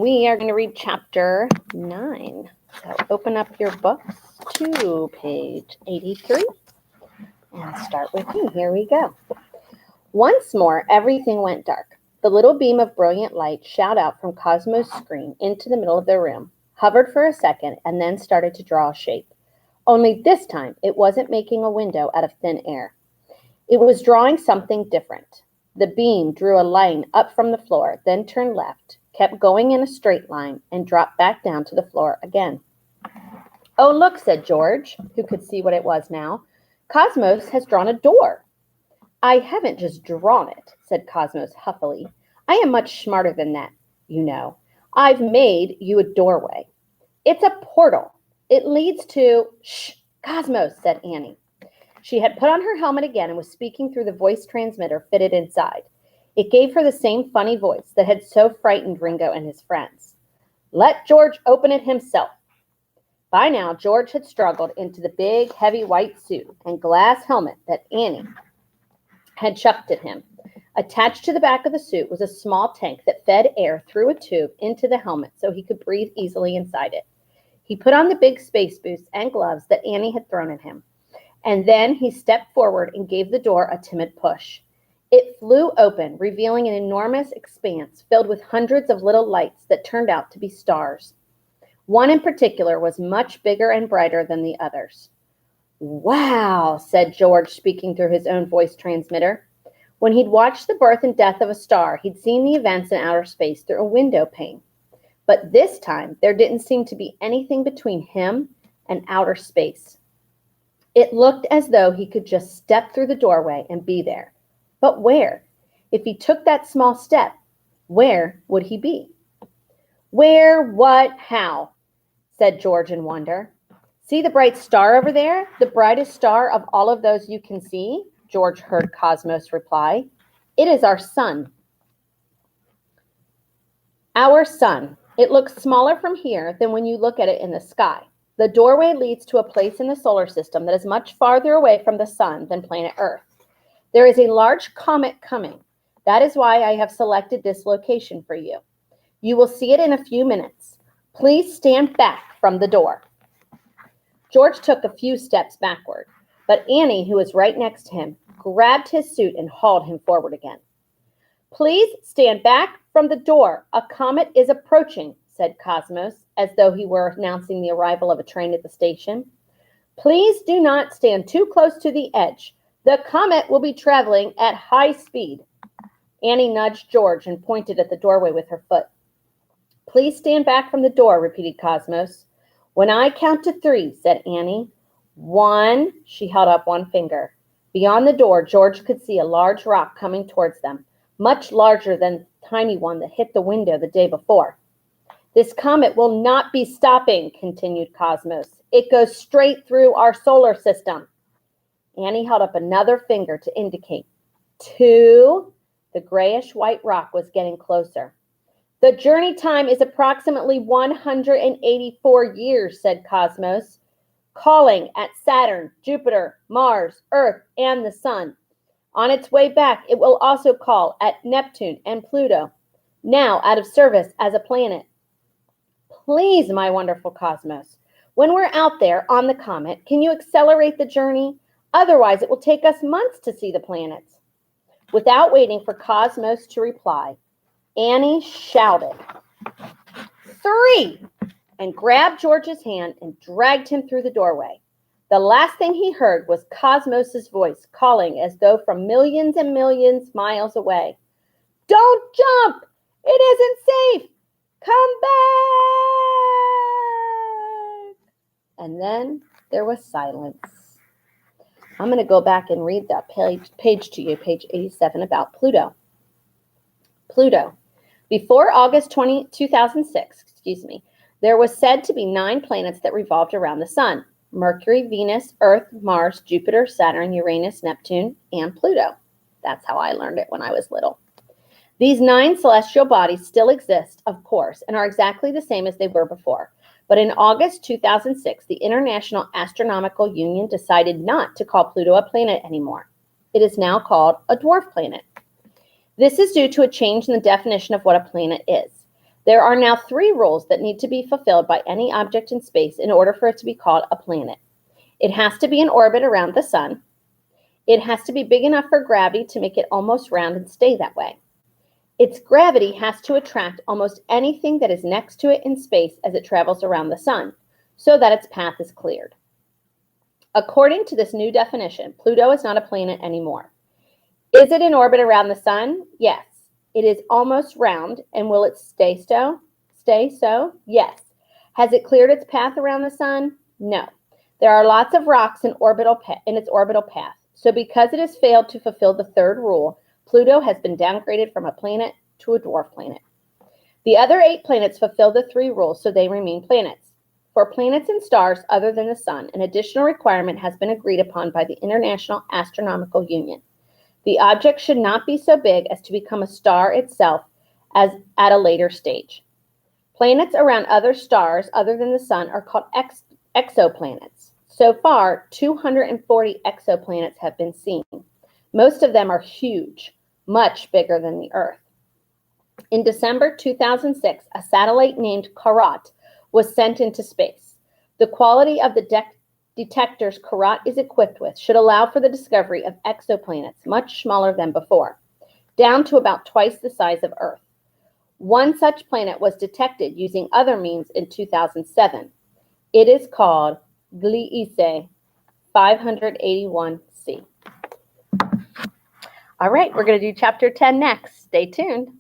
we are going to read chapter 9. So open up your books to page 83 and start with me. Here we go. Once more, everything went dark. The little beam of brilliant light shot out from Cosmo's screen into the middle of the room, hovered for a second, and then started to draw a shape. Only this time, it wasn't making a window out of thin air. It was drawing something different. The beam drew a line up from the floor, then turned left, kept going in a straight line, and dropped back down to the floor again. "Oh, look," said George, who could see what it was now. "Cosmos has drawn a door." "I haven't just drawn it," said Cosmos huffily. "I am much smarter than that, you know. I've made you a doorway. It's a portal. It leads to—" "Shh, Cosmos," said Annie. She had put on her helmet again and was speaking through the voice transmitter fitted inside. It gave her the same funny voice that had so frightened Ringo and his friends. "Let George open it himself." By now, George had struggled into the big, heavy white suit and glass helmet that Annie had chucked at him. Attached to the back of the suit was a small tank that fed air through a tube into the helmet so he could breathe easily inside it. He put on the big space boots and gloves that Annie had thrown at him. And then he stepped forward and gave the door a timid push. It flew open, revealing an enormous expanse filled with hundreds of little lights that turned out to be stars. One in particular was much bigger and brighter than the others. "Wow," said George, speaking through his own voice transmitter. When he'd watched the birth and death of a star, he'd seen the events in outer space through a window pane. But this time, there didn't seem to be anything between him and outer space. It looked as though he could just step through the doorway and be there. But where? If he took that small step, where would he be? "Where, what, how?" said George in wonder. "See the bright star over there? The brightest star of all of those you can see?" George heard Cosmos reply. "It is our sun." "Our sun. It looks smaller from here than when you look at it in the sky. The doorway leads to a place in the solar system that is much farther away from the sun than planet Earth. There is a large comet coming. That is why I have selected this location for you. You will see it in a few minutes. Please stand back from the door." George took a few steps backward, but Annie, who was right next to him, grabbed his suit and hauled him forward again. "Please stand back from the door. A comet is approaching," said Cosmos, as though he were announcing the arrival of a train at the station. "Please do not stand too close to the edge. The comet will be traveling at high speed." Annie nudged George and pointed at the doorway with her foot. "Please stand back from the door," repeated Cosmos. "When I count to 3, said Annie. 1, she held up one finger. Beyond the door, George could see a large rock coming towards them, much larger than the tiny one that hit the window the day before. "This comet will not be stopping," continued Cosmos. "It goes straight through our solar system." Annie held up another finger to indicate. 2, the grayish-white rock was getting closer. "The journey time is approximately 184 years, said Cosmos, calling at Saturn, Jupiter, Mars, Earth, and the Sun. On its way back, it will also call at Neptune and Pluto, now out of service as a planet. Please, my wonderful Cosmos, when we're out there on the comet, can you accelerate the journey? Otherwise, it will take us months to see the planets." Without waiting for Cosmos to reply, Annie shouted, 3, and grabbed George's hand and dragged him through the doorway. The last thing he heard was Cosmos's voice calling as though from millions and millions miles away. "Don't jump! It isn't safe! Come back!" And then there was silence. I'm going to go back and read that page to you, page 87, about Pluto. Pluto. Before August 2006, there was said to be 9 planets that revolved around the sun: Mercury, Venus, Earth, Mars, Jupiter, Saturn, Uranus, Neptune, and Pluto. That's how I learned it when I was little. These 9 celestial bodies still exist, of course, and are exactly the same as they were before. But in August 2006, the International Astronomical Union decided not to call Pluto a planet anymore. It is now called a dwarf planet. This is due to a change in the definition of what a planet is. There are now 3 rules that need to be fulfilled by any object in space in order for it to be called a planet. It has to be in orbit around the sun. It has to be big enough for gravity to make it almost round and stay that way. Its gravity has to attract almost anything that is next to it in space as it travels around the sun, so that its path is cleared. According to this new definition, Pluto is not a planet anymore. Is it in orbit around the sun? Yes. It is almost round, and will it stay so? Yes. Has it cleared its path around the sun? No. There are lots of rocks in its orbital path. So because it has failed to fulfill the 3rd rule, Pluto has been downgraded from a planet to a dwarf planet. The other 8 planets fulfill the 3 rules, so they remain planets. For planets and stars other than the sun, an additional requirement has been agreed upon by the International Astronomical Union. The object should not be so big as to become a star itself as at a later stage. Planets around other stars other than the sun are called exoplanets. So far, 240 exoplanets have been seen. Most of them are huge, much bigger than the Earth. In December 2006, a satellite named Karat was sent into space. The quality of the detectors Karat is equipped with should allow for the discovery of exoplanets much smaller than before, down to about twice the size of Earth. One such planet was detected using other means in 2007. It is called Gliese 581c. All right, we're going to do chapter 10 next. Stay tuned.